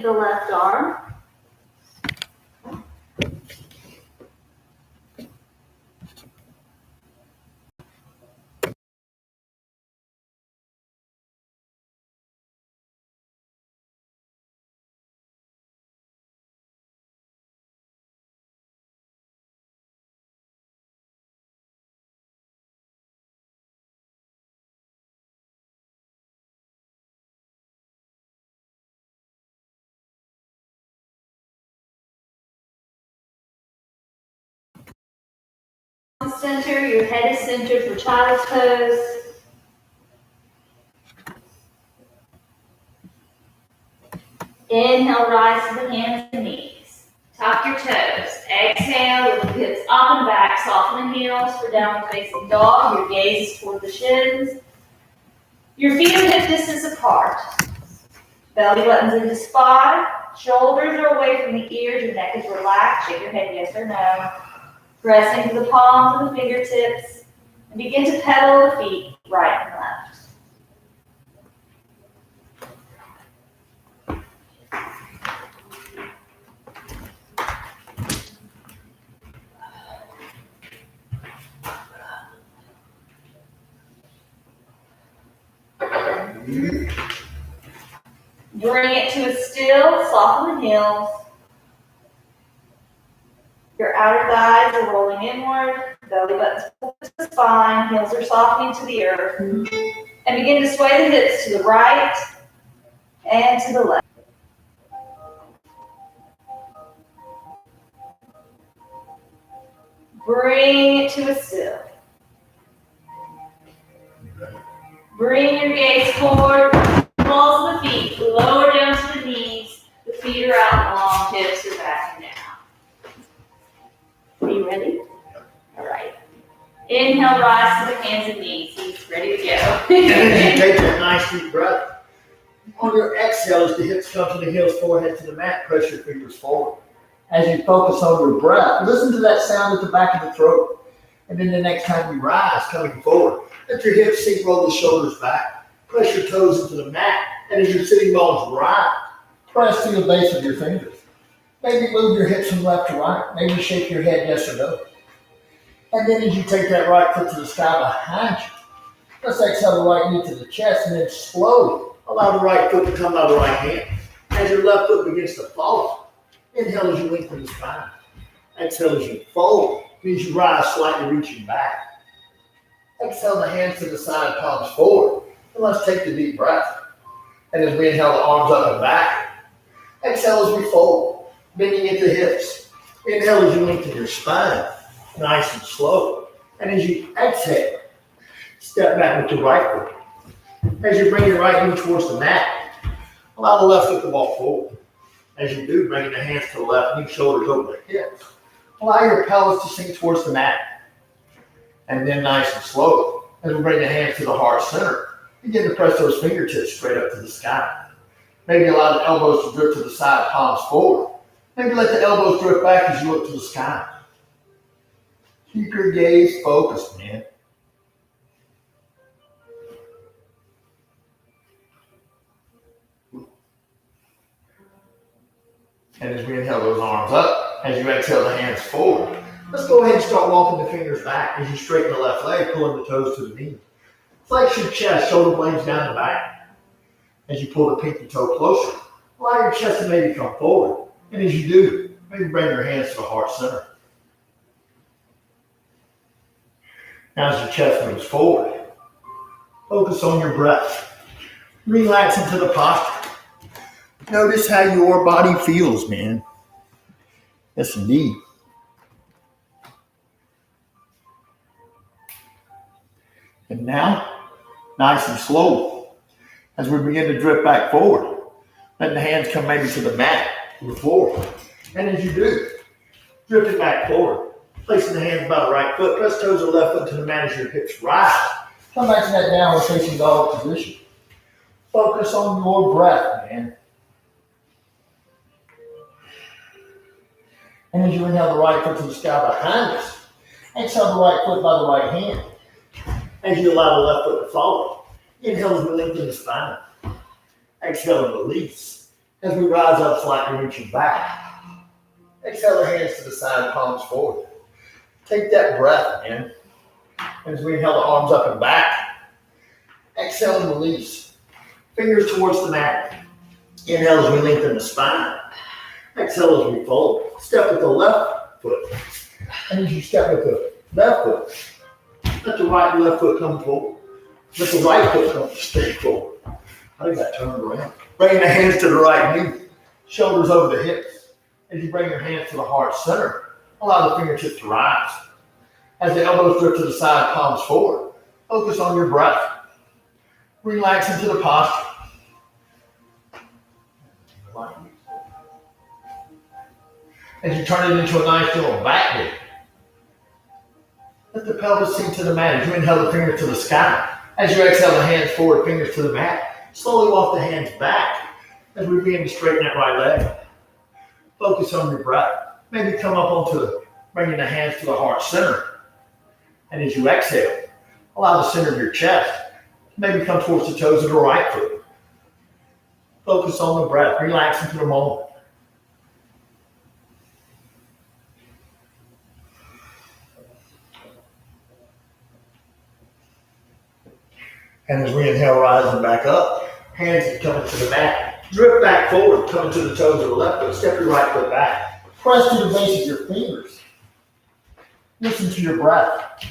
the left arm. Center, your head is centered for child's pose. Inhale, rise to the hands and knees. Tuck your toes. Exhale, lift the hips up and back. Soften the heels for downward facing dog. Your gaze is toward the shins. Your feet are hip distance apart. Belly button's in the spine. Shoulders are away from the ears. Your neck is relaxed. Shake your head yes or no. Press into the palms and the fingertips. And begin to pedal the feet right and left. Bring it to a still, soften the heels. Your outer thighs are rolling inward, belly button's pulled to the spine, heels are softening to the earth. And begin to sway the hips to the right and to the left. Bring it to a still. Bring your gaze forward, balls of the feet, lower down to the knees. The feet are out long, hips are back and down. Are you ready? All right. Inhale, rise to the hands and knees. He's ready to go. And take that nice deep breath. On your exhale, as the hips come to the heels, forehead to the mat, press your fingers forward. As you focus on your breath, listen to that sound at the back of the throat. And then the next time you rise, coming forward, let your hips sink, roll the shoulders back. Press your toes into the mat. And as your sitting bones rise, press to the base of your fingers. Maybe move your hips from left to right. Maybe shake your head yes or no. And then as you take that right foot to the sky behind you, let's exhale the right knee to the chest and then slowly allow the right foot to come out of the right hand. As your left foot begins to follow, inhale as you lengthen the spine. Exhale as you fold. As you rise, slightly reaching back. Exhale the hands to the side, palms forward. And let's take the deep breath. And as we inhale, the arms up and back. Exhale as we fold, bending at the hips. Inhale as you lengthen your spine, nice and slow. And as you exhale, step back with your right foot. As you bring your right knee towards the mat, allow the left foot to walk forward. As you do, bringing the hands to the left knee, shoulders over the hips. Allow your pelvis to sink towards the mat. And then nice and slow, as we bring the hands to the heart center, begin to press those fingertips straight up to the sky. Maybe allow the elbows to drift to the side, palms forward. Maybe let the elbows drift back as you look to the sky. Keep your gaze focused, man. And as we inhale those arms up, as you exhale the hands forward, let's go ahead and start walking the fingers back as you straighten the left leg, pulling the toes to the knee. Flex your chest, shoulder blades down the back. As you pull the pinky toe closer, allow your chest to maybe come forward. And as you do, maybe bring your hands to the heart center. Now as your chest moves forward, focus on your breath. Relax into the posture. Notice how your body feels, man. Yes, indeed. And now, nice and slow, as we begin to drift back forward, letting the hands come maybe to the mat, to the floor. And as you do, drift it back forward, placing the hands by the right foot, press toes of the left foot to the mat as your hips rise. Come back to that downward facing dog position. Focus on your breath, man. And as you inhale the right foot to the sky behind us, exhale the right foot by the right hand. As you allow the left foot to follow, inhale as we lengthen the spine. Exhale and release. As we rise up slightly, reaching back. Exhale the hands to the side, palms forward. Take that breath in. As we inhale the arms up and back. Exhale and release. Fingers towards the mat. Inhale as we lengthen the spine. Exhale as we fold. Step with the left foot. And as you step with the left foot, let the right and left foot come forward. Let the right foot come straight forward. I think that turned around. Bring the hands to the right knee. Shoulders over the hips. As you bring your hands to the heart center, allow the fingertips to rise. As the elbows drift to the side, palms forward. Focus on your breath. Relax into the posture. As you turn it into a nice little back bend. Let the pelvis sink to the mat as you inhale the fingers to the sky. As you exhale the hands forward, fingers to the mat. Slowly walk the hands back as we begin to straighten that right leg. Focus on your breath. Maybe come up onto bringing the hands to the heart center. And as you exhale, allow the center of your chest to maybe come towards the toes of the right foot. Focus on the breath. Relax into the moment. And as we inhale, rising back up, hands coming to the mat. Drift back forward, coming to the toes of the left foot. Step your right foot back. Press to the base of your fingers. Listen to your breath.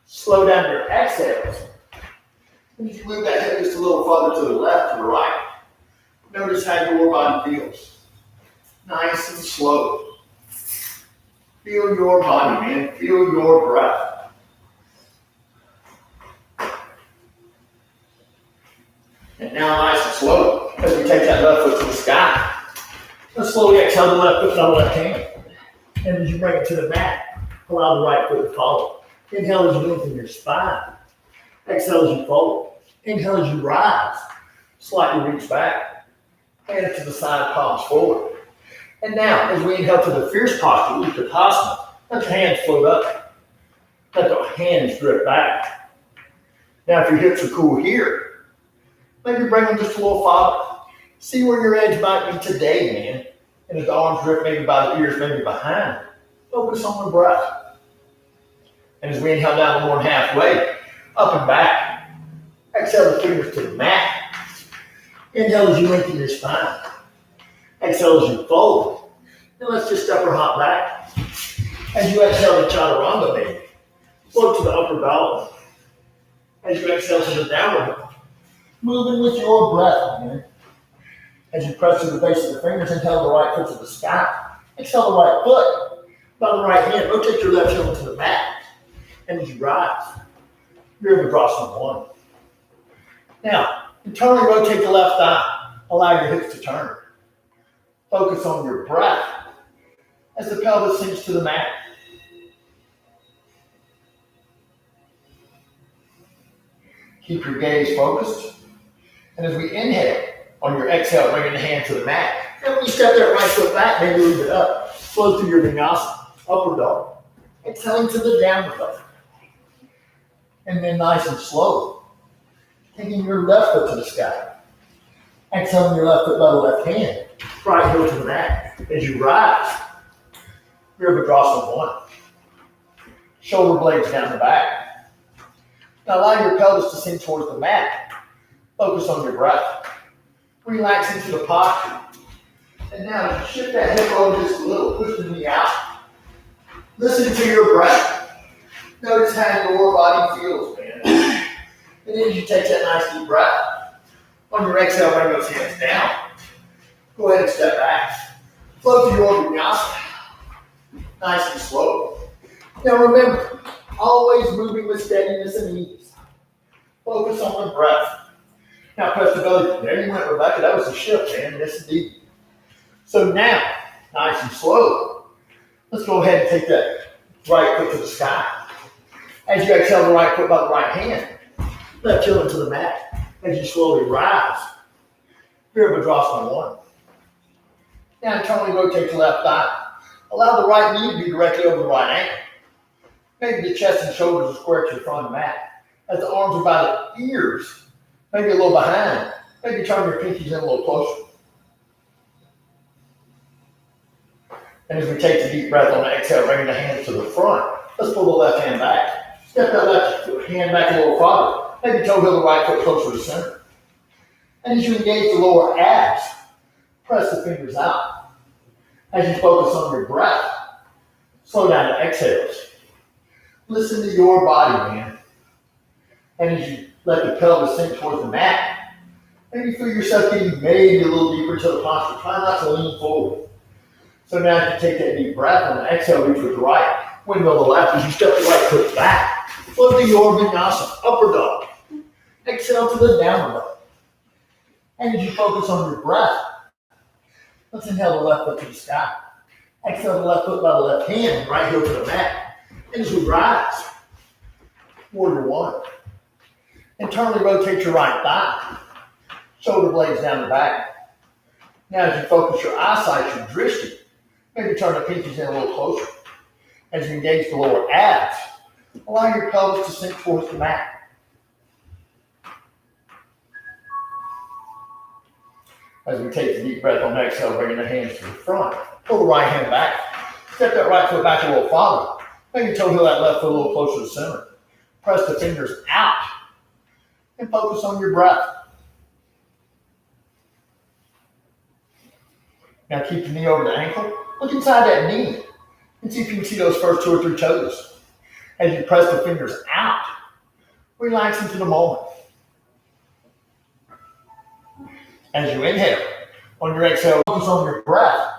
Slow down your exhales. And you can move that head just a little further to the left, to the right. Notice how your body feels. Nice and slow. Feel your body, man. Feel your breath. And now nice and slow, as we take that left foot to the sky. Let's slowly exhale the left foot on the left hand. And as you bring it to the mat, allow the right foot to follow. Inhale as you lengthen your spine. Exhale as you fold. Inhale as you rise. Slightly reach back. Hands to the side, palms forward. And now, as we inhale to the fierce posture, Utkatasana, let the hands float up. Let the hands drift back. Now, if your hips are cool here, maybe bring them just a little farther. See where your edge might be today, man. And as the arms drift maybe by the ears, maybe behind. Focus on the breath. And as we inhale down more than halfway, up and back. Exhale the fingers to the mat. Inhale as you lengthen your spine. Exhale as you fold. Then let's just step or hop back. As you exhale the chaturanga, baby. Float to the upper dog. As you exhale to the downward dog. Moving with your breath, man. As you press to the base of the fingers, inhale the right foot to the sky. Exhale the right foot. By the right hand, rotate your left heel to the mat. And as you rise, you're able to draw some one. Now, internally rotate the left thigh. Allow your hips to turn. Focus on your breath as the pelvis sinks to the mat. Keep your gaze focused. And as we inhale, on your exhale, bringing the hand to the mat. And when you step that right foot back, maybe leave it up. Flow through your vinyasa, upward dog. Exhaling to the downward dog. And then nice and slow, taking your left foot to the sky. Exhaling your left foot by the left hand. Right heel to the mat. As you rise, Virabhadrasana 1. Shoulder blades down the back. Now allow your pelvis to sink towards the mat. Focus on your breath. Relax into the posture. And now shift that hip over just a little. Push the knee out. Listen to your breath. Notice how your body feels, man. And then you take that nice deep breath. On your exhale, bring those hands down. Go ahead and step back. Flow through your vinyasa. Nice and slow. Now remember, always moving with steadiness and ease. Focus on the breath. Now press the belly. There you went, Rebecca. That was a shift, man. Yes, indeed. So now, nice and slow. Let's go ahead and take that right foot to the sky. As you exhale the right foot by the right hand, left heel into the mat. As you slowly rise, Virabhadrasana 1. Now internally rotate the left thigh. Allow the right knee to be directly over the right ankle. Maybe the chest and shoulders are square to the front of the mat. As the arms are by the ears, maybe a little behind. Maybe turn your pinkies in a little closer. And as we take the deep breath on the exhale, bringing the hands to the front, let's pull the left hand back. Step that left hand back a little farther. Maybe toe heel the right foot closer to center. And as you engage the lower abs, press the fingers out. As you focus on your breath, slow down the exhales. Listen to your body, man. And as you let the pelvis sink towards the mat, maybe feel yourself getting maybe a little deeper into the posture. Try not to lean forward. So now as you take that deep breath on the exhale, reach with the right. Windmill the left as you step the right foot back. Float to your vinyasa, upper dog. Exhale to the downward dog. And as you focus on your breath, let's inhale the left foot to the sky. Exhale the left foot by the left hand, right heel to the mat. And as we rise, warrior one. Internally rotate your right thigh. Shoulder blades down the back. Now as you focus your eyesight, your drishti, maybe turn the pinkies in a little closer. As you engage the lower abs, allow your pelvis to sink towards the mat. As we take the deep breath on exhale, bringing the hands to the front. Pull the right hand back. Step that right foot back a little farther. Maybe toe heel that left foot a little closer to center. Press the fingers out and focus on your breath. Now keep the knee over the ankle. Look inside that knee and see if you can see those first 2 or 3 toes. As you press the fingers out, relax into the moment. As you inhale, on your exhale, focus on your breath.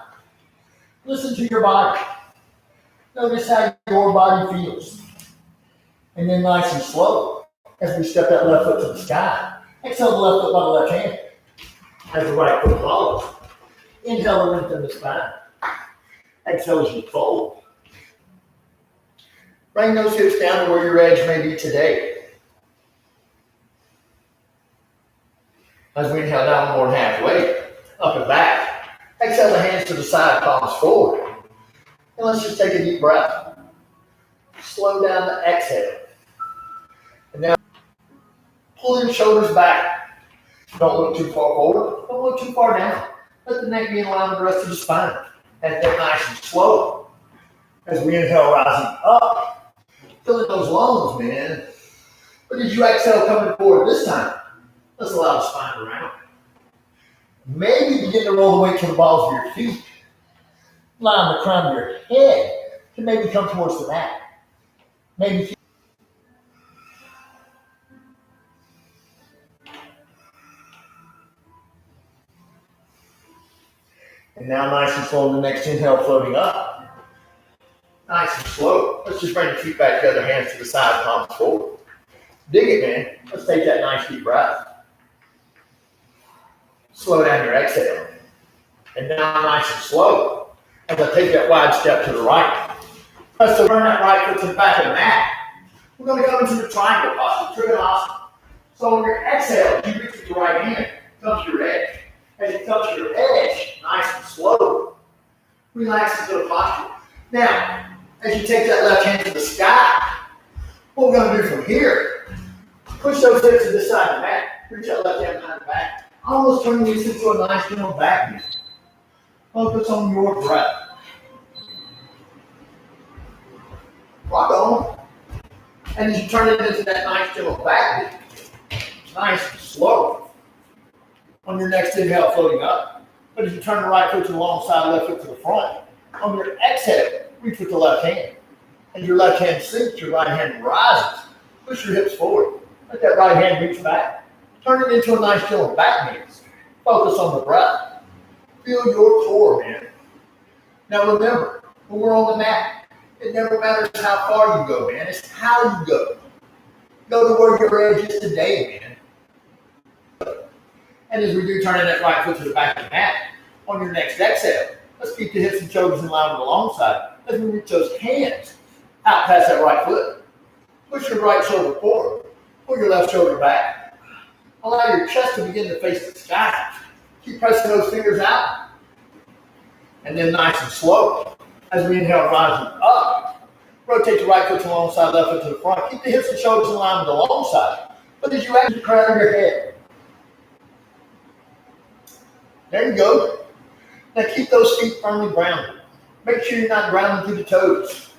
Listen to your body. Notice how your body feels. And then nice and slow, as we step that left foot to the sky. Exhale the left foot by the left hand. As the right foot follows. Inhale and lengthen the spine. Exhale as you fold. Bring those hips down to where your edge may be today. As we inhale down more than halfway, up and back. Exhale the hands to the side, palms forward. And let's just take a deep breath. Slow down the exhale. And now pull your shoulders back. Don't look too far forward. Don't look too far down. Let the neck be in line with the rest of the spine. And then nice and slow. As we inhale, rising up. Filling those lungs, man. But as you exhale, coming forward this time, let's allow the spine to round. Maybe begin to roll the weight to the balls of your feet. Line the crown of your head to maybe come towards the mat. Maybe. And now nice and slow in the next inhale, floating up. Nice and slow. Let's just bring the feet back together, hands to the side, palms forward. Dig it, man. Let's take that nice deep breath. Slow down your exhale. And now nice and slow. As I take that wide step to the right. Press to turn that right foot to the back of the mat. We're going to come into the triangle posture, Trikonasana. So on your exhale, you reach with the right hand, come to your edge. As you come to your edge, nice and slow. Relax into the posture. Now, as you take that left hand to the sky, what we're going to do from here, push those hips to this side of the mat. Reach that left hand behind the back. Almost turning this into a nice gentle back knee. Focus on your breath. Rock on. And as you turn it into that nice gentle back knee, nice and slow. On your next inhale, floating up. But as you turn the right foot to the long side, left foot to the front. On your exhale, reach with the left hand. As your left hand sinks, your right hand rises. Push your hips forward. Let that right hand reach back. Turn it into a nice gentle back knee. Focus on the breath. Feel your core, man. Now remember, when we're on the mat, it never matters how far you go, man. It's how you go. Go to where your edge is today, man. And as we do, turning that right foot to the back of the mat, on your next exhale, let's keep the hips and shoulders in line with the long side. As we reach those hands out past that right foot. Push your right shoulder forward. Pull your left shoulder back. Allow your chest to begin to face the sky. Keep pressing those fingers out. And then nice and slow. As we inhale, rising up. Rotate the right foot to the long side, left foot to the front. Keep the hips and shoulders in line with the long side. But as you actually crown your head. There you go. Now keep those feet firmly grounded. Make sure you're not grounding through the toes.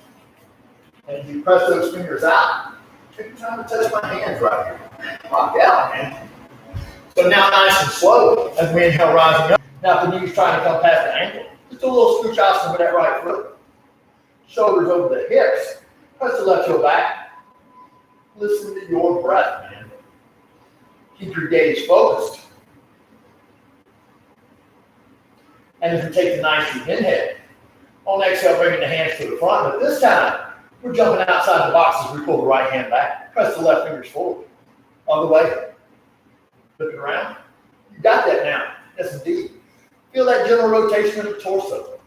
And you press those fingers out. Take time to touch my hands right here. Rock out, man. So now nice and slow as we inhale, rising up. Now if the knee's trying to come past the ankle, just do a little scooch asana with that right foot. Shoulders over the hips. Press the left heel back. Listen to your breath, man. Keep your gaze focused. And as we take the nice deep inhale, on exhale, bringing the hands to the front. But this time, we're jumping outside the box as we pull the right hand back. Press the left fingers forward. Other way. Looking around. You got that now. Yes, indeed. Feel that gentle rotation of the torso.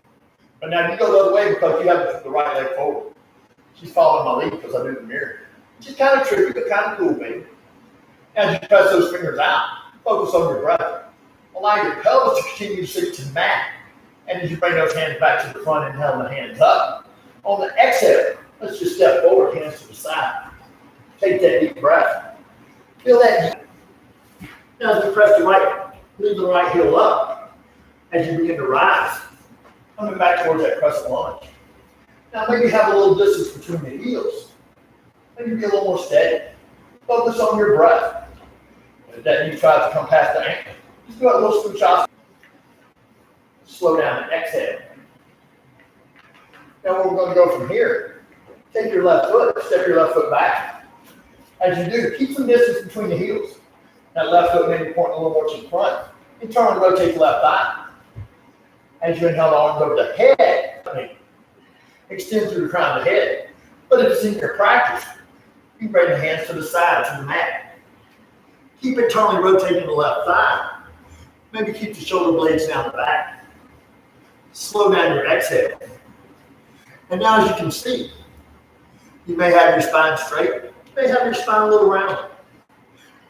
But now you go the other way because you have the right leg forward. She's following my lead because I do the mirror. Just kind of tricky, but kind of cool, baby. As you press those fingers out, focus on your breath. Allow your pelvis to continue to sink to the mat. And as you bring those hands back to the front, inhale the hands up. On the exhale, let's just step forward, hands to the side. Take that deep breath. Feel that. Now as you press the right, leave the right heel up. As you begin to rise, coming back towards that crescent lunge. Now maybe have a little distance between the heels. Maybe be a little more steady. Focus on your breath. If that knee tries to come past the ankle, just do a little scooch asana. Slow down and exhale. Now where we're going to go from here, take your left foot, step your left foot back. As you do, keep some distance between the heels. That left foot maybe pointing a little more to the front. Internally rotate the left thigh. As you inhale, the arms over the head. Extend through the crown of the head. But if it's in your practice, you bring the hands to the side, to the mat. Keep internally rotating the left thigh. Maybe keep the shoulder blades down the back. Slow down your exhale. And now as you can see, you may have your spine straight. You may have your spine a little round.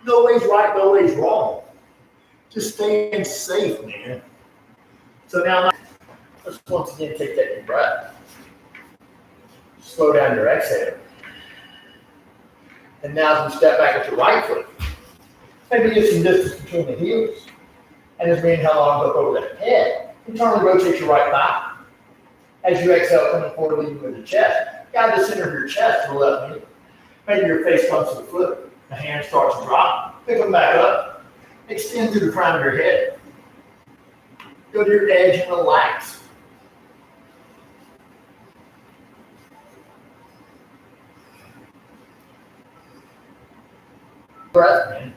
No way's right, no way's wrong. Just staying safe, man. So now let's once again take that deep breath. Slow down your exhale. And now as we step back with your right foot, maybe get some distance between the heels. And as we inhale, arms up over the head, internally rotate your right thigh. As you exhale, coming forward, leading with the chest. Guide the center of your chest to the left knee. Maybe your face comes to the foot. The hand starts to drop. Pick them back up. Extend through the crown of your head. Go to your edge and relax. Breath, man.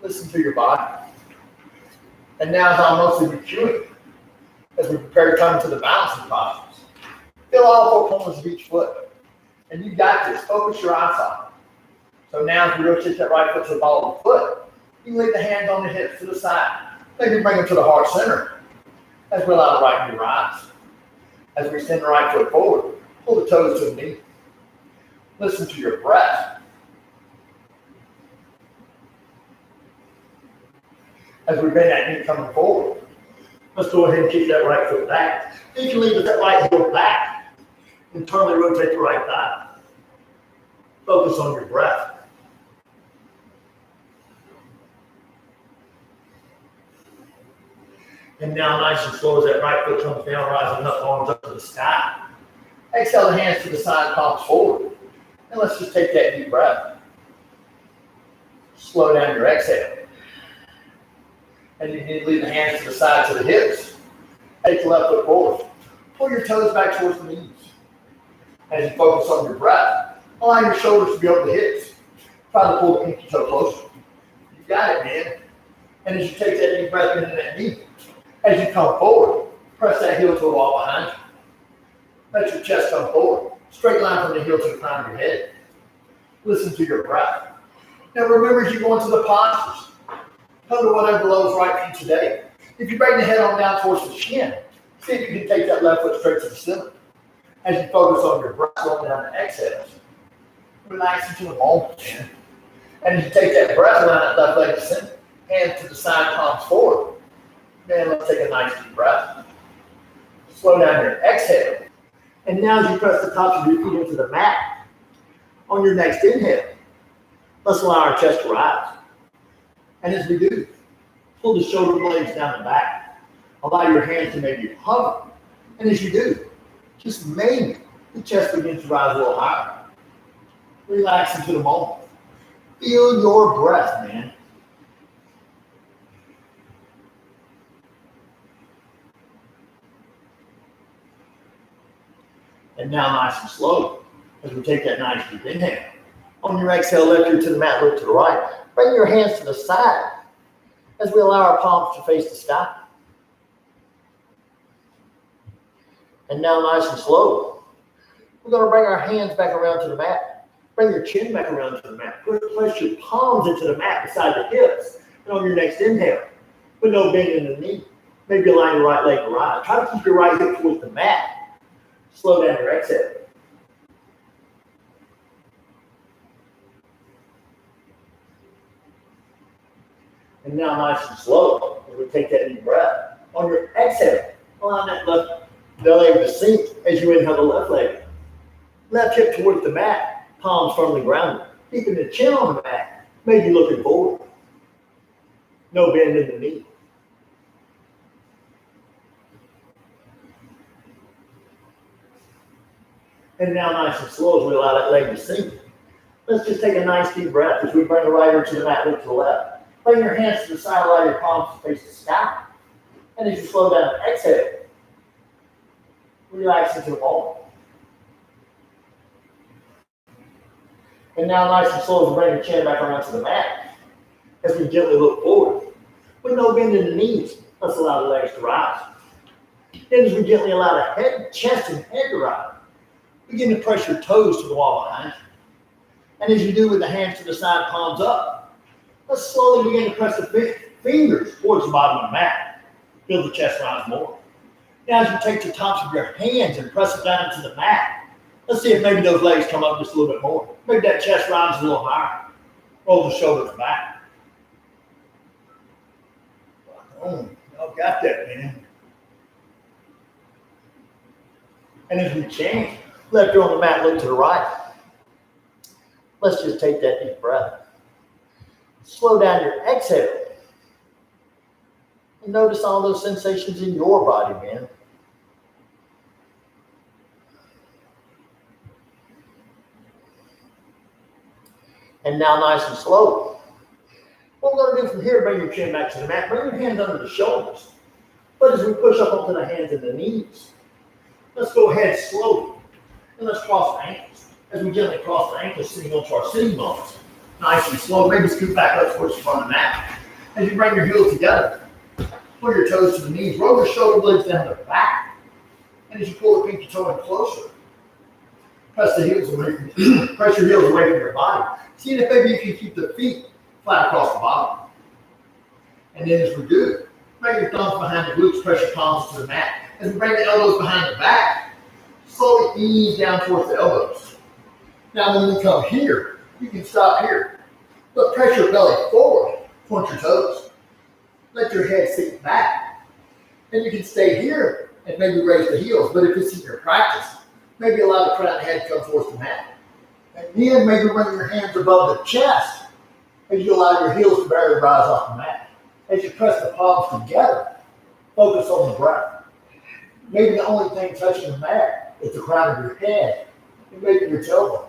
Listen to your body. And now as I'll mostly be cueing, as we prepare to come into the balancing postures. Feel all four corners of each foot. And you got this. Focus your eyes on. So now as we rotate that right foot to the ball of the foot, you can leave the hands on the hips to the side. Maybe bring them to the heart center. As we allow the right knee to rise. As we extend the right foot forward, pull the toes to the knee. Listen to your breath. As we bend that knee coming forward, let's go ahead and kick that right foot back. You can leave that right heel back. Internally rotate the right thigh. Focus on your breath. And now nice and slow as that right foot comes down, rising up, arms up to the sky. Exhale the hands to the side, palms forward. And let's just take that deep breath. Slow down your exhale. And you need to leave the hands to the side, to the hips. Take the left foot forward. Pull your toes back towards the knees. As you focus on your breath, allow your shoulders to be over the hips. Try to pull the pinky toe closer. You got it, man. And as you take that deep breath into that knee, as you come forward, press that heel to the wall behind you. Let your chest come forward. Straight line from the heel to the crown of your head. Listen to your breath. Now remember, as you go into the postures, come to whatever lows right for you today. If you bring the head on down towards the shin, see if you can take that left foot straight to the center. As you focus on your breath, slowing down the exhales. Relax into the moment, man. And as you take that breath, around that left leg to center. Hands to the side, palms forward. Man, let's take a nice deep breath. Slow down your exhale. And now as you press the tops of your feet into the mat, on your next inhale, let's allow our chest to rise. And as we do, pull the shoulder blades down the back. Allow your hands to maybe hover And as you do, just maybe the chest begins to rise a little higher. Relax into the moment. Feel your breath, man. And now nice and slow, as we take that nice deep inhale. On your exhale, lift you to the mat, look to the right. Bring your hands to the side as we allow our palms to face the sky. And now nice and slow, we're going to bring our hands back around to the mat. Bring your chin back around to the mat. Place your palms into the mat beside the hips. And on your next inhale, with no bend in the knee, maybe align your right leg to rise. Try to keep your right hip towards the mat. Slow down your exhale. And now nice and slow, as we take that deep breath. On your exhale, allow that left leg to sink as you inhale the left leg. Left hip towards the mat, palms firmly grounded. Keeping the chin on the mat, maybe looking forward. No bend in the knee. And now nice and slow as we allow that leg to sink. Let's just take a nice deep breath as we bring the right arm to the mat, look to the left. Bring your hands to the side, allow your palms to face the sky. And as you slow down, exhale. Relax into the moment. And now nice and slow as we bring your chin back around to the mat. As we gently look forward. With no bend in the knees, let's allow the legs to rise. Then as we gently allow the head, chest and head to rise, begin to press your toes to the wall behind you. And as you do with the hands to the side, palms up, let's slowly begin to press the fingers towards the bottom of the mat. Feel the chest rise more. Now as you take the tops of your hands and press it down into the mat, let's see if maybe those legs come up just a little bit more. Maybe that chest rises a little higher. Roll the shoulders back. Oh, y'all got that, man. And as we change, left ear on the mat, look to the right. Let's just take that deep breath. Slow down your exhale. And notice all those sensations in your body, man. And now nice and slow. What we're going to do from here, bring your chin back to the mat. Bring your hands under the shoulders. But as we push up onto the hands and the knees, let's go ahead slowly. And let's cross the ankles. As we gently cross the ankles, sitting onto our sitting bones. Nice and slow. Maybe scoot back up towards the front of the mat. As you bring your heels together, pull your toes to the knees. Roll your shoulder blades down the back. And as you pull the pinky toe in closer, press the heels away from press your heels away from your body. See if maybe you can keep the feet flat across the bottom. And then as we do, bring your thumbs behind the glutes, press your palms to the mat. As we bring the elbows behind the back, slowly ease down towards the elbows. Now when we come here, you can stop here. But press your belly forward, point your toes. Let your head sink back. And you can stay here and maybe raise the heels. But if it's in your practice, maybe allow the crown head to come towards the mat. And then maybe bring your hands above the chest as you allow your heels to barely rise off the mat. As you press the palms together, focus on the breath. Maybe the only thing touching the mat is the crown of your head and maybe your tailbone.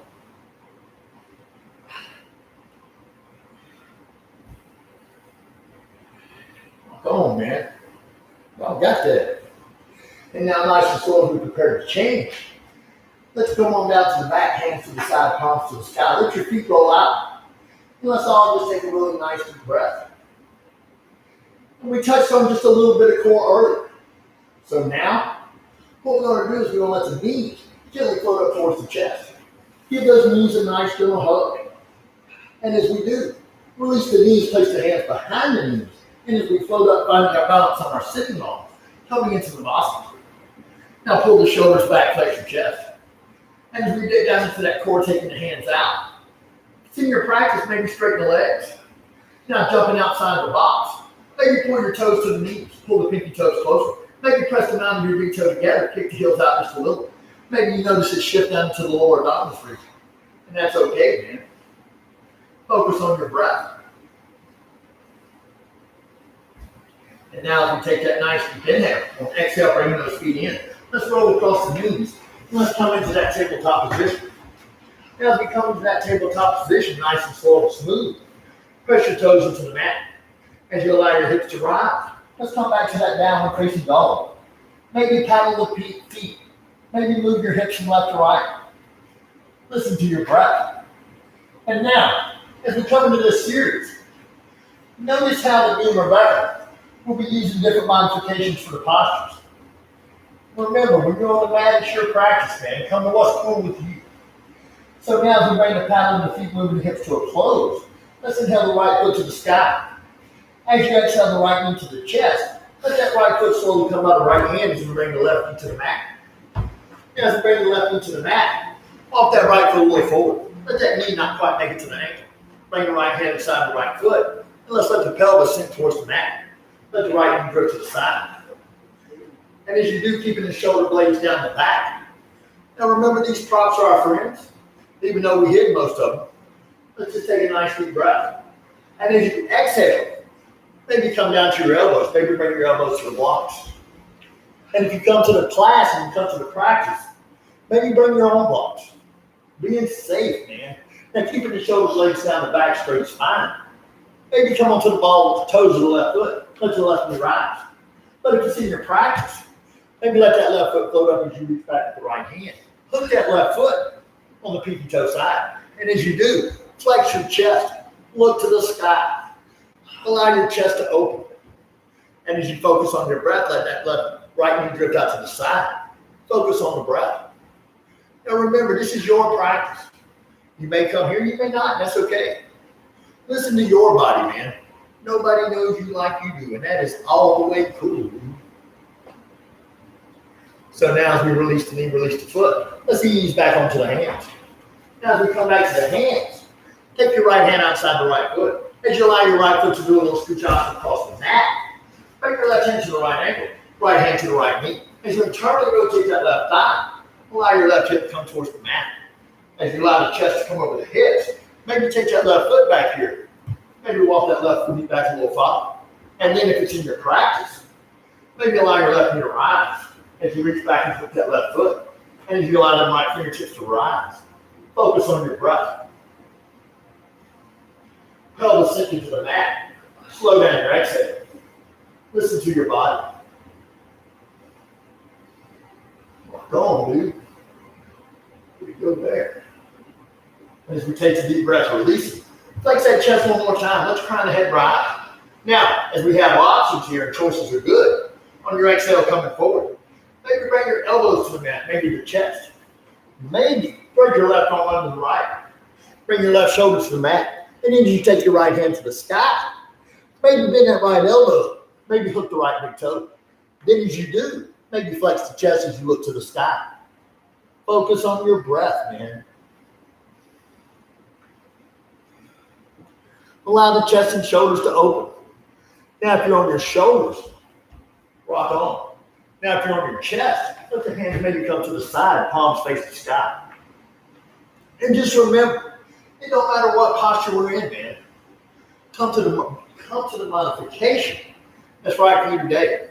Come on, man. Y'all got that. And now nice and slow as we prepare to change. Let's come on down to the back, hands to the side, palms to the sky. Let your feet roll out. And let's all just take a really nice deep breath. And we touched on just a little bit of core earlier. So now, what we're going to do is we're going to let the knees gently float up towards the chest. Give those knees a nice gentle hug. And as we do, release the knees, place the hands behind the knees. And as we float up, finding our balance on our sitting bones, coming into the Vivasana. Now pull the shoulders back, flex your chest. And as we dig down into that core, taking the hands out. If it's in your practice, maybe straighten the legs. Now jumping outside the box. Maybe pull your toes to the knees, pull the pinky toes closer. Maybe press the mound of your big toe together, kick the heels out just a little. Maybe you notice it shift down to the lower abdominal region. And that's okay, man. Focus on your breath. And now as we take that nice deep inhale, on exhale, bringing those feet in. Let's roll across the knees. Let's come into that tabletop position. Now as we come into that tabletop position, nice and slow and smooth, press your toes into the mat. As you allow your hips to rise, let's come back to that downward facing dog. Maybe paddle the feet. Maybe move your hips from left to right. Listen to your breath. And now, as we come into this series, notice how that me and Rebecca will be using different modifications for the postures. Remember, when you're on the mat, it's your practice, man. Come to what's cool with you. So now as we bring the paddle and the feet moving the hips to a close, let's inhale the right foot to the sky. As you exhale the right knee to the chest, let that right foot slowly come out of the right hand as we bring the left knee to the mat. Now as we bring the left knee to the mat, walk that right foot a little forward. Let that knee not quite make it to the ankle. Bring the right hand inside the right foot, and let's let the pelvis sink towards the mat. Let the right knee drift to the side. And as you do, keeping the shoulder blades down the back. Now remember, these props are our friends, even though we hid most of them. Let's just take a nice deep breath. And as you exhale, maybe come down to your elbows. Maybe bring your elbows to the blocks. And if you come to the class and you come to the practice, maybe bring your own blocks. Being safe, man. And keeping the shoulders, legs down the back, straight spine. Maybe come onto the ball with the toes of the left foot. Let your left knee rise. But if it's in your practice, maybe let that left foot float up as you reach back with the right hand. Hook that left foot on the pinky toe side. And as you do, flex your chest. Look to the sky. Allow your chest to open. And as you focus on your breath, let that left right knee drift out to the side. Focus on the breath. Now remember, this is your practice. You may come here, you may not, and that's okay. Listen to your body, man. Nobody knows you like you do, and that is all the way cool. So now as we release the knee, release the foot, let's ease back onto the hands. Now as we come back to the hands, take your right hand outside the right foot. As you allow your right foot to do a little scooch out across the mat, bring your left hand to the right ankle, right hand to the right knee. As you internally rotate that left thigh, allow your left hip to come towards the mat. As you allow the chest to come over the hips, maybe take that left foot back here. Maybe walk that left foot back a little farther. And then if it's in your practice, maybe allow your left knee to rise as you reach back and put that left foot. And as you allow them right fingertips to rise, focus on your breath. Pelvis sinking to the mat. Slow down your exhale. Listen to your body. Go on, dude. We go there. As we take a deep breath, release it. Flex that chest one more time. Let's crown the head rise. Now, as we have options here and choices are good, on your exhale coming forward, maybe bring your elbows to the mat, maybe the chest. Maybe bring your left arm under the right. Bring your left shoulder to the mat. And then you take your right hand to the sky. Maybe bend that right elbow. Maybe hook the right big toe. Then as you do, maybe flex the chest as you look to the sky. Focus on your breath, man. Allow the chest and shoulders to open. Now, if you're on your shoulders, rock on. Now, if you're on your chest, let the hands maybe come to the side, palms face the sky. And just remember, it don't matter what posture we're in, man. Come to the modification that's right for you today.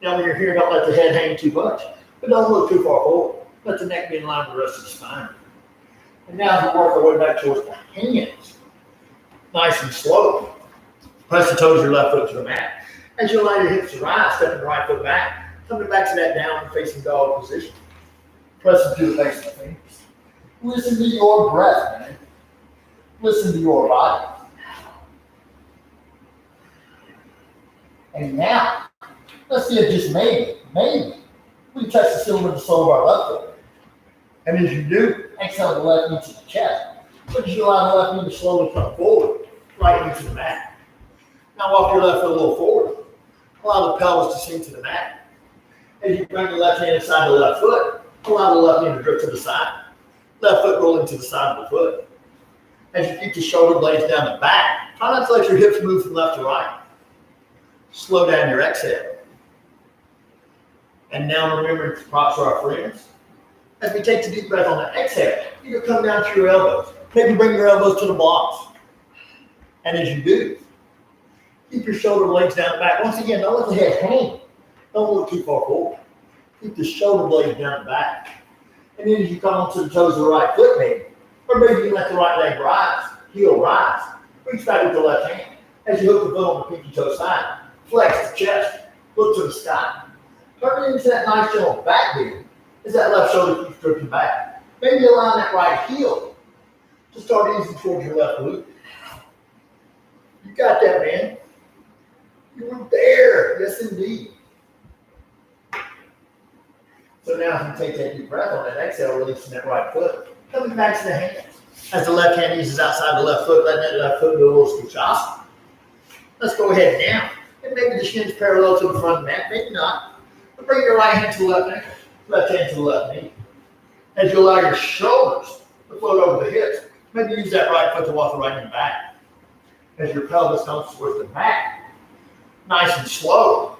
Now, when you're here, don't let the head hang too much, but don't look too far forward. Let the neck be in line with the rest of the spine. And now, as we work our way back towards the hands, nice and slow. Press the toes of your left foot to the mat. As you allow your hips to rise, stepping the right foot back, coming back to that downward facing dog position. Pressing to the base of the fingers. Listen to your breath, man. Listen to your body. And now, let's see if just maybe, we touch the ceiling with the sole of our left foot. And as you do, exhale the left knee to the chest. But as you allow the left knee to slowly come forward, right knee to the mat. Now walk your left foot a little forward. Allow the pelvis to sink to the mat. As you bring the left hand inside the left foot, allow the left knee to drift to the side. Left foot rolling to the side of the foot. As you keep the shoulder blades down the back, try not to let your hips move from left to right. Slow down your exhale. And now remember, props are our friends. As we take the deep breath on the exhale, you can come down to your elbows. Maybe bring your elbows to the blocks. And as you do, keep your shoulder blades down the back. Once again, don't let the head hang. Don't look too far forward. Keep the shoulder blades down the back. And then as you come onto the toes of the right foot, maybe, or maybe you let the right leg rise, heel rise. Reach back with the left hand. As you hook the foot on the pinky toe side, flex the chest, look to the sky. Turn it into that nice gentle back bend as that left shoulder keeps drifting back. Maybe align that right heel to start easing towards your left glute. You got that, man. You're there. Yes, indeed. So now if you take that deep breath on that exhale, releasing that right foot, coming back to the hands. As the left hand eases outside the left foot, letting that left foot do a little squishasana. Let's go ahead now. And maybe the shin's parallel to the front of the mat, maybe not. But bring your right hand to the left ankle, left hand to the left knee. As you allow your shoulders to float over the hips, maybe use that right foot to walk the right knee back. As your pelvis comes towards the mat, nice and slow,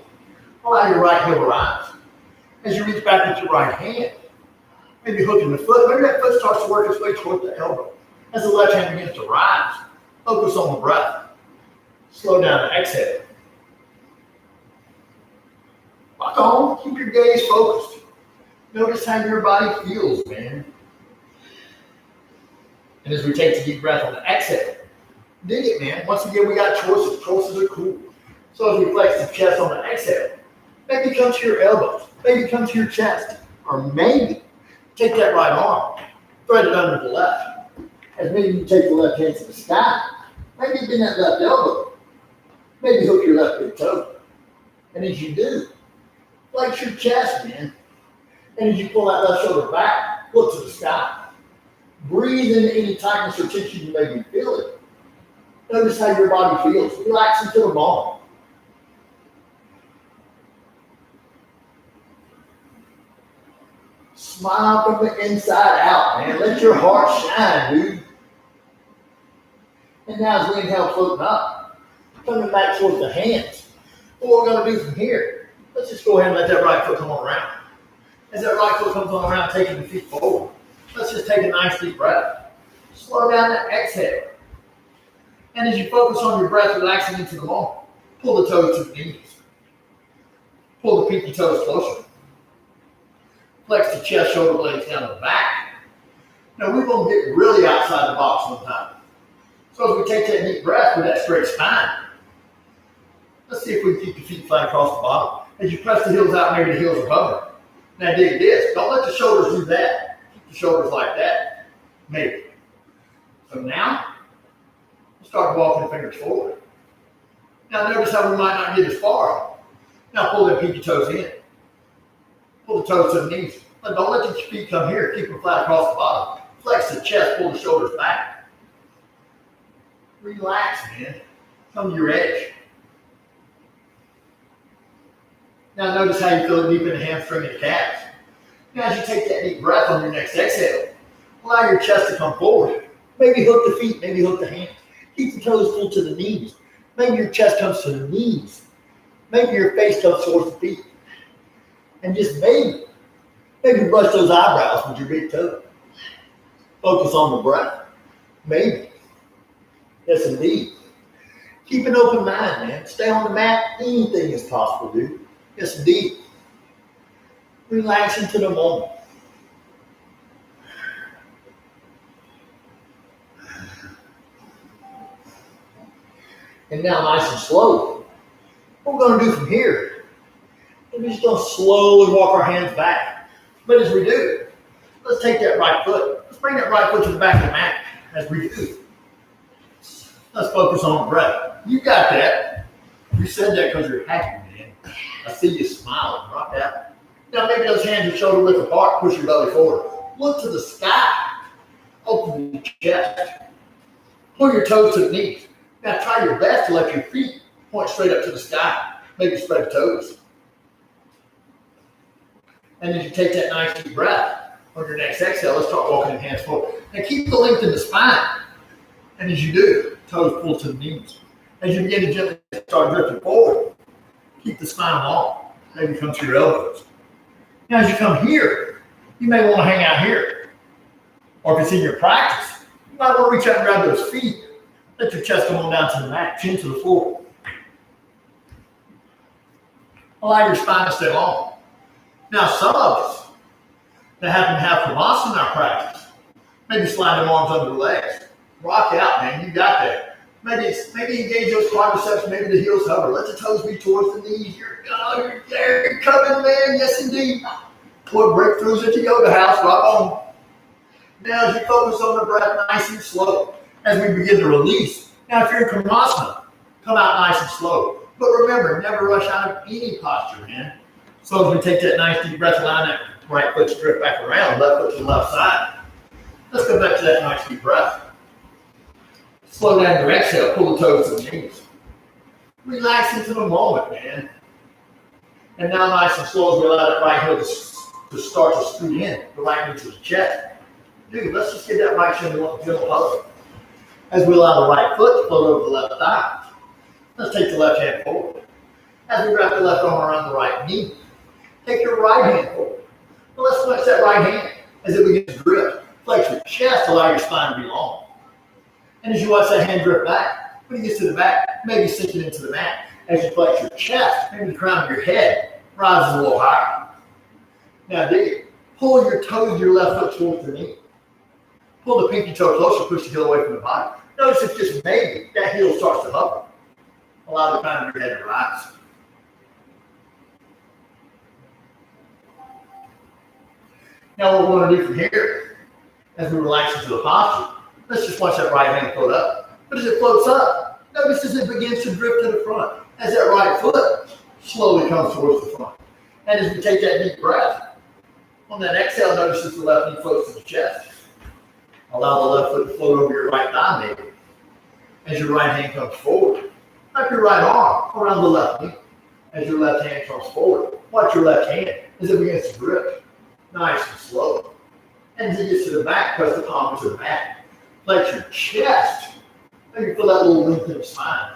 allow your right heel to rise. As you reach back with your right hand, maybe hooking the foot, maybe that foot starts to work its way toward the elbow. As the left hand begins to rise, focus on the breath. Slow down and exhale. Rock on, keep your gaze focused. Notice how your body feels, man. And as we take the deep breath on the exhale, dig it, man. Once again, we got choices. Choices are cool. So as we flex the chest on the exhale, maybe come to your elbows, maybe come to your chest, or maybe take that right arm, thread it under the left. As maybe you take the left hand to the sky, maybe bend that left elbow, maybe hook your left big toe. And as you do, flex your chest, man. And as you pull that left shoulder back, look to the sky. Breathe into any tightness or tension you may be feeling. Notice how your body feels. Relax into the moment. Smile from the inside out, man. Let your heart shine, dude. And now as we inhale, floating up, coming back towards the hands. What we're going to do from here, let's just go ahead and let that right foot come on around. As that right foot comes on around, taking the feet forward, let's just take a nice deep breath. Slow down that exhale. And as you focus on your breath, relaxing into the moment, pull the toes to the knees. Pull the pinky toes closer. Flex the chest, shoulder blades down the back. Now we're going to get really outside the box one time. So as we take that deep breath with that straight spine, let's see if we can keep the feet flat across the bottom. As you press the heels out, maybe the heels are hovering. Now dig this. Don't let the shoulders do that. Keep the shoulders like that. Maybe. So now, we'll start walking the fingers forward. Now notice how we might not get as far. Now pull the pinky toes in. Pull the toes to the knees. But don't let your feet come here. Keep them flat across the bottom. Flex the chest, pull the shoulders back. Relax, man. Come to your edge. Now notice how you feel deep in the hamstring and the calves. Now as you take that deep breath on your next exhale, allow your chest to come forward. Maybe hook the feet, maybe hook the hands. Keep the toes pulled to the knees. Maybe your chest comes to the knees. Maybe your face comes towards the feet. And just maybe brush those eyebrows with your big toe. Focus on the breath. Maybe. Yes, indeed. Keep an open mind, man. Stay on the mat. Anything is possible, dude. Yes, indeed. Relax into the moment. And now nice and slow. What we're going to do from here, we're just going to slowly walk our hands back. But as we do, let's take that right foot. Let's bring that right foot to the back of the mat as we do. Let's focus on the breath. You got that. You said that because you're happy, man. I see you smiling. Rock out. Now maybe those hands are shoulder width apart. Push your belly forward. Look to the sky. Open your chest. Pull your toes to the knees. Now try your best to let your feet point straight up to the sky. Maybe spread the toes. And as you take that nice deep breath on your next exhale, let's start walking the hands forward. Now keep the length in the spine. And as you do, toes pull to the knees. As you begin to gently start drifting forward, keep the spine long. Maybe come to your elbows. Now as you come here, you may want to hang out here. Or if it's in your practice, you might want to reach out and grab those feet. Let your chest come on down to the mat, chin to the floor. Allow your spine to stay long. Now, some of us that happen to have Hamas in our practice, maybe slide them arms under the legs. Rock out, man. You got that. Maybe engage those quadriceps, maybe the heels hover. Let the toes be towards the knees. You're there. You're coming, man. Yes, indeed. What breakthroughs at the yoga house. Rock on. Now, as you focus on the breath, nice and slow, as we begin to release. Now, if you're in Kamasana, come out nice and slow. But remember, never rush out of any posture, man. So as we take that nice deep breath, allow that right foot to drift back around, left foot to the left side. Let's go back to that nice deep breath. Slow down your exhale, pull the toes to the knees. Relax into the moment, man. And now nice and slow as we allow that right heel to start to scoot in, the right knee to the chest. Dude, let's just get that right shin to gentle pose. As we allow the right foot to float over the left thigh. Let's take the left hand forward. As we wrap the left arm around the right knee, take your right hand forward. Well, let's flex that right hand as it begins to drift. Flex your chest, allow your spine to be long. And as you watch that hand drift back, when it gets to the back, maybe sink it into the mat. As you flex your chest, maybe the crown of your head rises a little higher. Now dig it. Pull your toes of your left foot towards the knee. Pull the pinky toe closer, push the heel away from the body. Notice if just maybe that heel starts to hover. Allow the crown of your head to rise. Now what we're going to do from here, as we relax into the posture, let's just watch that right hand float up. But as it floats up, notice as it begins to drift to the front, as that right foot slowly comes towards the front. And as we take that deep breath, on that exhale, notice as the left knee floats to the chest. Allow the left foot to float over your right thigh, maybe. As your right hand comes forward, wrap your right arm around the left knee. As your left hand comes forward, watch your left hand as it begins to drift. Nice and slow. And as it gets to the back, press the palm to the mat. Flex your chest. Maybe feel that little length in the spine.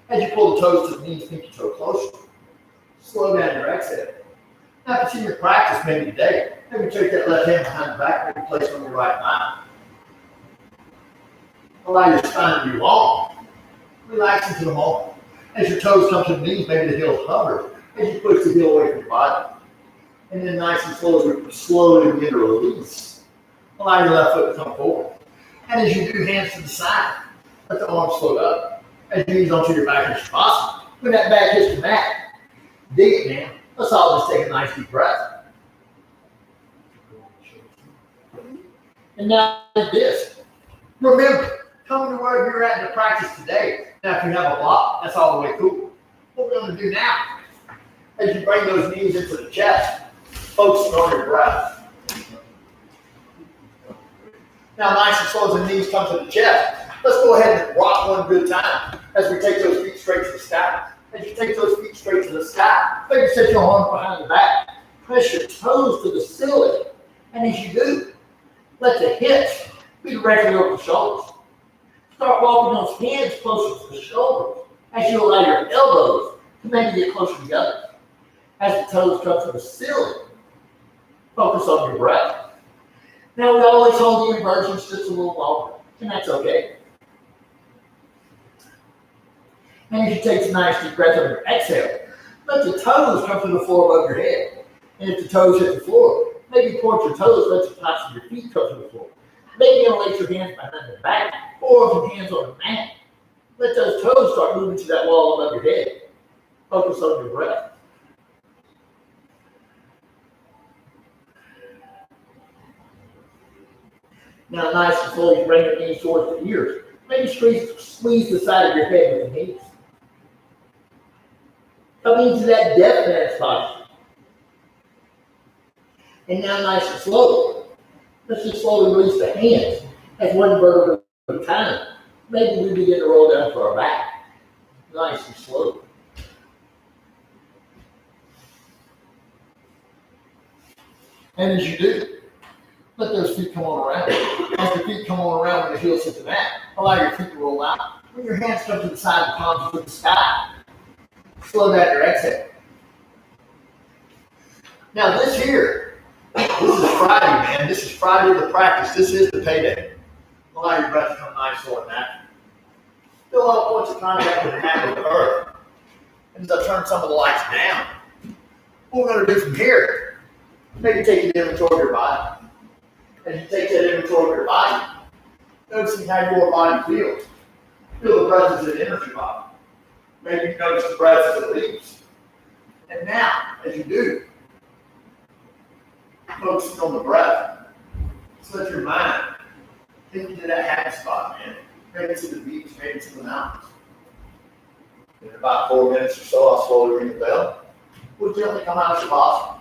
As you pull the toes to the knees, pinky toe closer. Slow down your exhale. Now continue your practice maybe today. Maybe take that left hand behind the back, maybe place it on your right thigh. Allow your spine to be long. Relax into the moment. As your toes come to the knees, maybe the heels hover. As you push the heel away from your body. And then nice and slow, as we slowly begin to release. Allow your left foot to come forward. And as you do, hands to the side, let the arms float up. As you ease onto your back in Shavasana. When that back hits the mat, dig it, man. Let's all just take a nice deep breath. And now this. Remember, come to wherever you're at in the practice today. Now, if you have a block, that's all the way cool. What we're going to do now, as you bring those knees into the chest, focusing on your breath. Now, nice and slow as the knees come to the chest. Let's go ahead and rock one good time as we take those feet straight to the sky. As you take those feet straight to the sky, maybe set your arms behind the back. Press your toes to the ceiling. And as you do, let the hips be directly over the shoulders. Start walking those hands closer to the shoulders as you allow your elbows to maybe get closer together. As the toes come to the ceiling, focus on your breath. Now we always hold the inversions just a little longer, and that's okay. And as you take a nice deep breath on your exhale, let the toes come to the floor above your head. And if the toes hit the floor, maybe point your toes, let the tops of your feet come to the floor. Maybe interlace your hands behind the back, or some hands on the mat. Let those toes start moving to that wall above your head. Focus on your breath. Now, nice and slowly bring your knees towards the ears. Maybe squeeze the side of your head with the knees. Come into that death dance posture. And now, nice and slowly, let's just slowly release the hands as one vertebra at a time. Maybe we begin to roll down to our back. Nice and slow. And as you do, let those feet come on around. As the feet come on around when the heels hit the mat, allow your feet to roll out. When your hands come to the side, the palms to the sky. Slow down your exhale. Now this here, this is Friday, man. This is Friday of the practice. This is the payday. Allow your breath to come nice, slow, and natural. Fill up points of contact with the hand with the earth. And as I turn some of the lights down, what we're going to do from here Maybe take an inventory of your body. As you take that inventory of your body, noticing how your body feels. Feel the breath as it enters your body. Maybe you notice the breath as it leaves. And now, as you do, focusing on the breath, just let your mind take you to that happy spot, man. Maybe to the beach, maybe to the mountains. In about 4 minutes or so, I'll slowly ring the bell. We'll gently come out of Shavasana.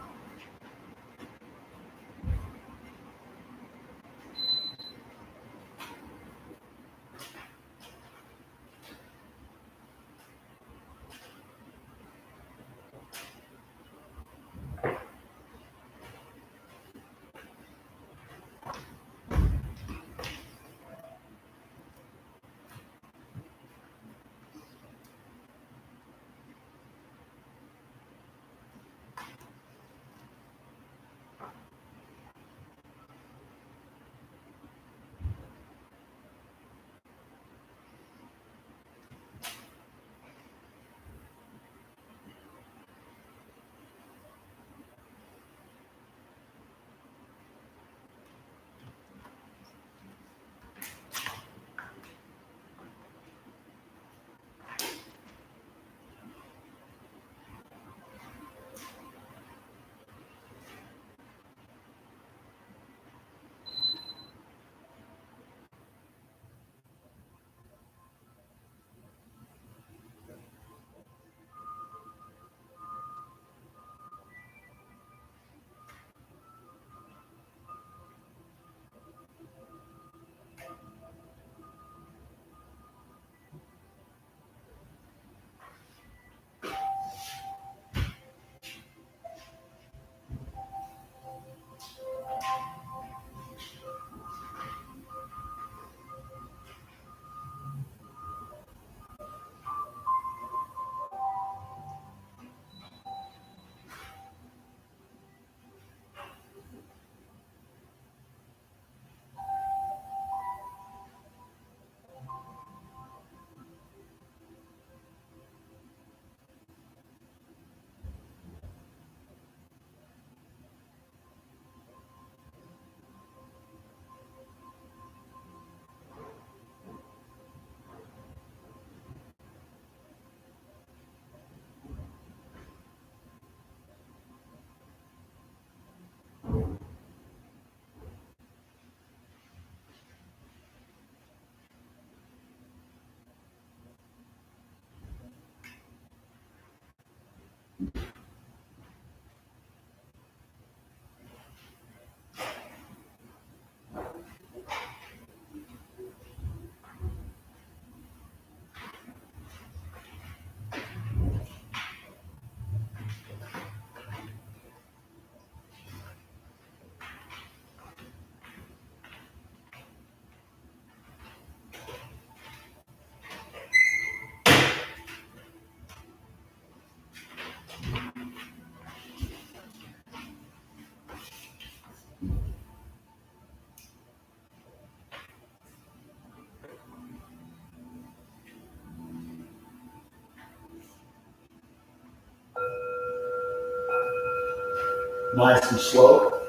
Nice and slow.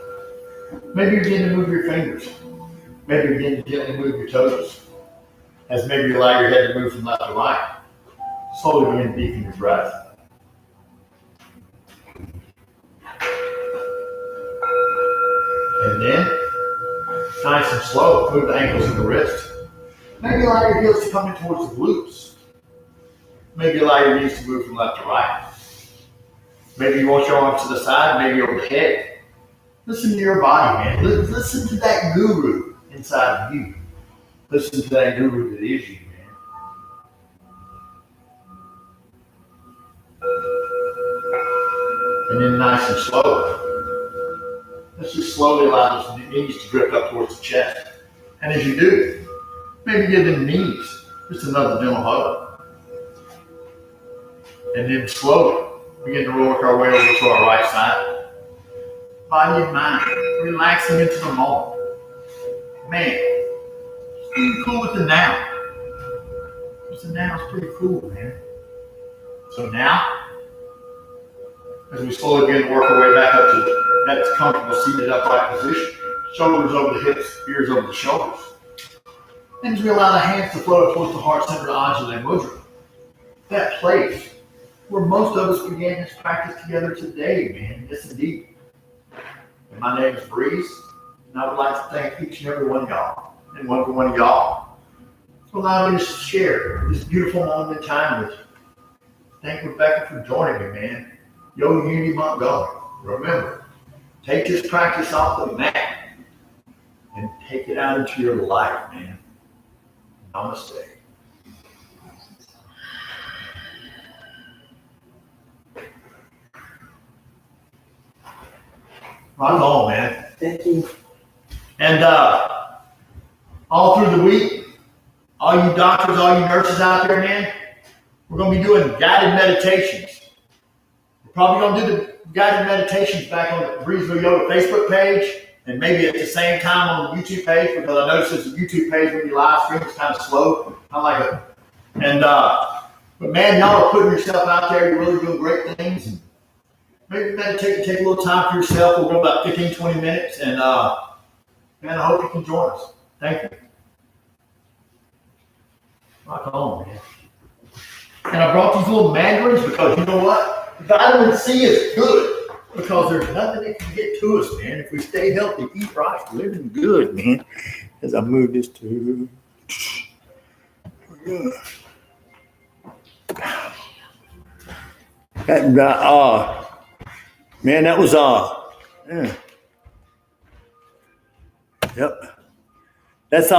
Maybe you begin to move your fingers. Maybe you begin to gently move your toes. As maybe you allow your head to move from left to right. Slowly begin to deepen your breath. And then, nice and slow, move the ankles and the wrists. Maybe allow your heels to come in towards the glutes. Maybe allow your knees to move from left to right. Maybe you want your arms to the side, maybe over the head. Listen to your body, man. Listen to that guru inside of you. Listen to that guru that is you, man. And then nice and slow. Let's just slowly allow those knees to drift up towards the chest. And as you do, maybe give them knees just another gentle hug. And then slowly begin to work our way over to our right side. Body and mind, relaxing into the moment. Man, just being cool with the now. Because the now is pretty cool, man. So now, as we slowly begin to work our way back up to That's comfortable seated upright position. Shoulders over the hips, ears over the shoulders. And as we allow the hands to flow towards the heart center, Ajala Mudra. That place where most of us began this practice together today, man. Yes, indeed. And my name is Breeze, and I would like to thank each and every one of y'all, and one for one of y'all, for allowing me to share this beautiful moment in time with you. Thank Rebecca for joining me, man. Yo, Unity Montgomery. Remember, take this practice off the mat and take it out into your life, man. Namaste. Right on, man. Thank you. And all through the week, all you doctors, all you nurses out there, man, we're going to be doing guided meditations. We're probably going to do the guided meditations back on the Breezeville Yoga Facebook page and maybe at the same time on the YouTube page, because I noticed there's a YouTube page when you live stream, it's kind of slow. I like it. And, but man, y'all are putting yourself out there. You're really doing great things. And maybe meditate and take a little time for yourself. We'll go about 15, 20 minutes. And, man, I hope you can join us. Thank you. Rock on, man. And I brought these little mandarins because you know what? Vitamin C is good because there's nothing that can get to us, man. If we stay healthy, eat right, living good, man. As I move this to... That, man, that was, yeah. Yep. That's